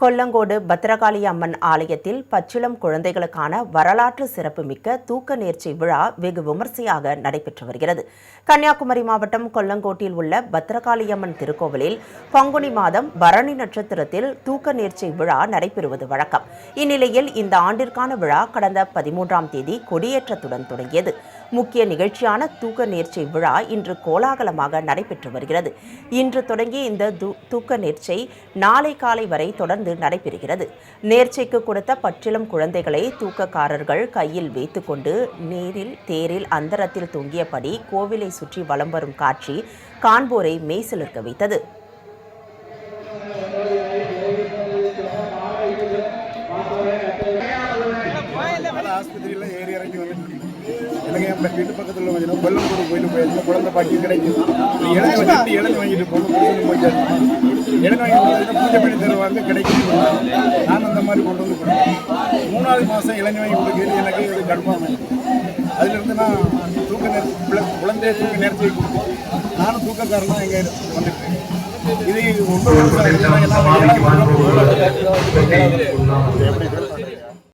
கொல்லங்கோடு பத்ரகாளி அம்மன் ஆலயத்தில் பச்சிளம் குழந்தைகளுக்கான வரலாற்று சிறப்புமிக்க தூக்க நேர்ச்சி விழா வெகு விமர்சையாக நடைபெற்று வருகிறது. கன்னியாகுமரி மாவட்டம் கொல்லங்கோட்டில் உள்ள பத்ரகாளி அம்மன் திருக்கோவிலில் பங்குனி மாதம் பரணி நட்சத்திரத்தில் தூக்க நேர்ச்சி விழா நடைபெறுவது வழக்கம். இந்நிலையில் இந்த ஆண்டிற்கான விழா கடந்த 13ஆம் தேதி கொடியேற்றத்துடன் தொடங்கியது. முக்கிய நிகழ்ச்சியான தூக்க நேர்ச்சி விழா இன்று கோலாகலமாக நடைபெற்று வருகிறது. இன்று தொடங்கிய இந்த தூக்க நேர்ச்சை நாளை காலை வரை தொடர்ந்து நடைபெறுகிறது. நேர்ச்சைக்கு கொடுத்த பச்சிளம் குழந்தைகளை தூக்கக்காரர்கள் கையில் வைத்துக்கொண்டு நீரில் தேரில் அந்தரத்தில் தொங்கியபடி கோவிலை சுற்றி வலம் வரும் காட்சி காண்போரை மெய்சிலிர்க்க வைத்தது. எனக்கு என் வீட்டு பக்கத்தில் கொஞ்சம் கொல்லங்கோடு கோயிலுக்கு போயிருந்தோம். குழந்தை பாக்கி கிடைக்கும். இளநி வாங்கிட்டு போகணும். இளநி வாங்கிட்டு பூஜை பண்ணி தருவாங்க, கிடைக்கும். நான் அந்த மாதிரி கொண்டு வந்து கொடுத்தேன். 3வது மாதம் இளநி வாங்கி கொடுக்கையில் எனக்கு இது கடுப்பாக அதிலிருந்து நான் குழந்தைய தூக்க நேர்ச்சி கொடுத்து நானும் தூக்கக்காரனாக எங்கே வந்துட்டேன். இது 9 வருஷம்